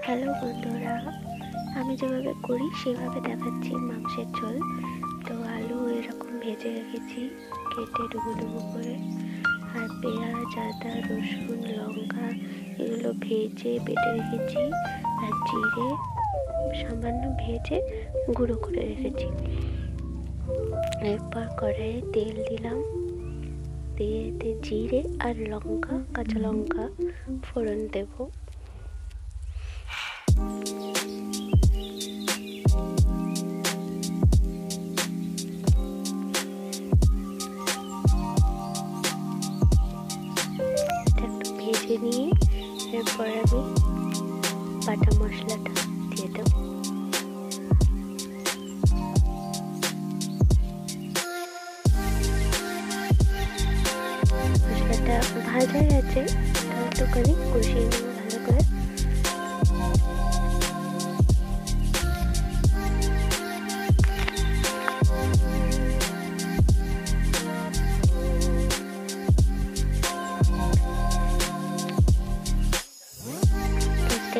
Hello বন্ধুরা, আমি যেভাবে করি সেভাবে দেখাচ্ছি মাংসের ঝোল। তো আলু এরকম ভেজে রেখেছি কেটে ডুবো ডুবো করে, আর পেঁয়াজ আদা রসুন লঙ্কা এগুলো ভেজে বেটে রেখেছি, আর জিরে সামান্য ভেজে গুঁড়ো করে রেখেছি। এরপর কড়াইয়ে তেল দিলাম, দিয়ে এতে জিরে আর লঙ্কা কাঁচা লঙ্কা ফোড়ন দেবো। ভেজে নিয়ে এরপর আমি বাটা মশলাটা দিয়ে দেবো। মশলাটা ভাজা গেছে, একটুখানি কষিয়ে নেবো ভালো করে।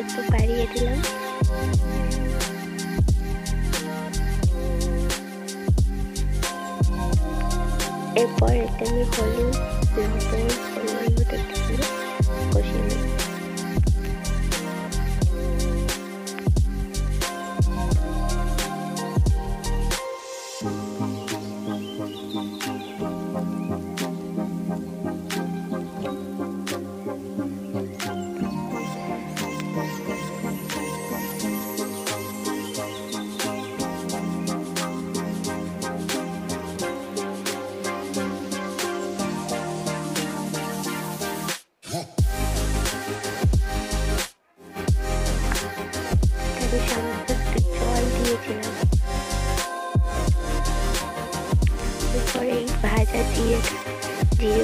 একটু বাড়িয়ে দিলাম। এরপর এতে আমি হলুদ লবণ পরিমাণ মতো দিয়ে কষিয়ে নেব। জল দিয়েছিলাম। এরপরে এই ভাজা জিরে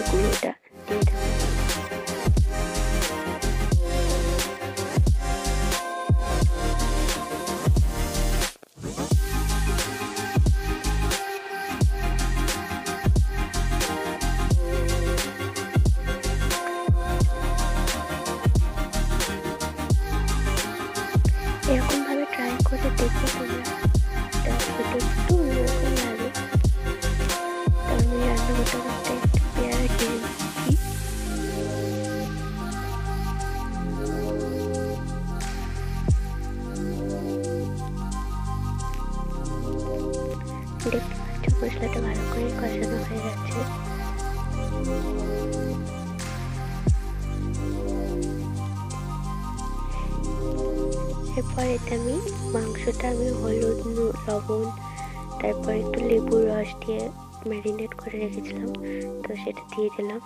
গুঁড়োটা দিয়ে দেবো। এরকম ভাবে ট্রাই করে দেখো তোমরা, একটু অন্যরকম লাগে। তো আমি রান্না করতে করতে একটু পেয়ারা কিনে নিচ্ছি। দেখতে পাচ্ছ মশলাটা ভালো করে কষানো হয়ে গেছে। এরপর এতে আমি মাংসটা হলুদ লবণ তারপর একটু লেবুর রস দিয়ে ম্যারিনেট করে রেখেছিলাম, তো সেটা দিয়ে দিলাম।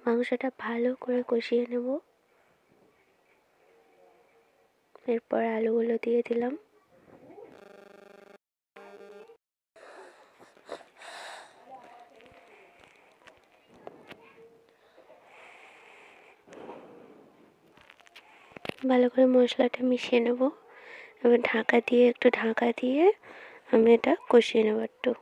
মাংসটা ভালো করে কষিয়ে নেব। এরপর আলুগুলো দিয়ে দিলাম। ভালো করে মশলাটা মিশিয়ে নেব। এবার একটু ঢাকা দিয়ে আমি এটা কষিয়ে নেব একটু।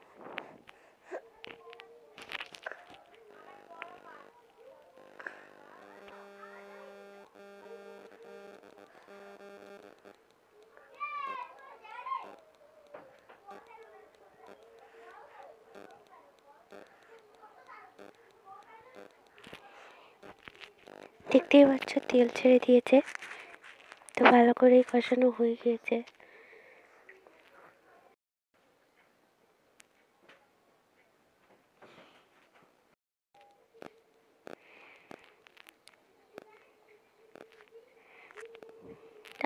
দেখতেই পাচ্ছ তেল ছেড়ে দিয়েছে, তো ভালো করেই কষানো হয়ে গিয়েছে।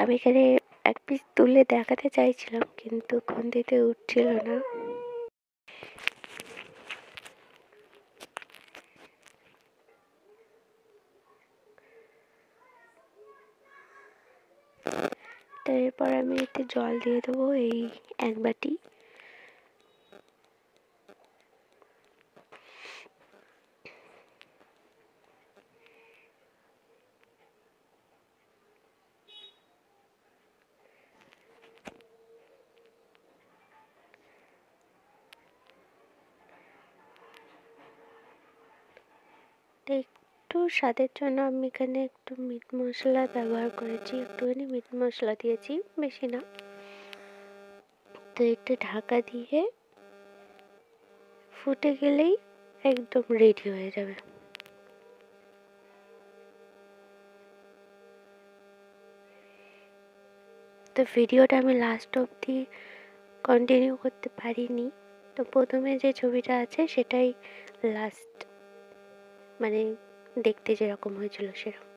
আমি এখানে এক পিস তুলে দেখাতে চাইছিলাম, কিন্তু খুন্তিতে উঠছিল না। তো এরপর আমি এতে জল দিয়ে দেবো এই 1 বাটি। একটু স্বাদের জন্য আমি এখানে একটু মিট মশলা ব্যবহার করেছি, একটুখানি মিট মশলা দিয়েছি, বেশি না। তো একটু ঢাকা দিয়ে ফুটে গেলেই একদম রেডি হয়ে যাবে। তো ভিডিওটা আমি লাস্ট অবধি কন্টিনিউ করতে পারিনি, তো প্রথমে যে ছবিটা আছে সেটাই লাস্ট, মানে দেখতে যেরকম হয়েছিল সেরকম।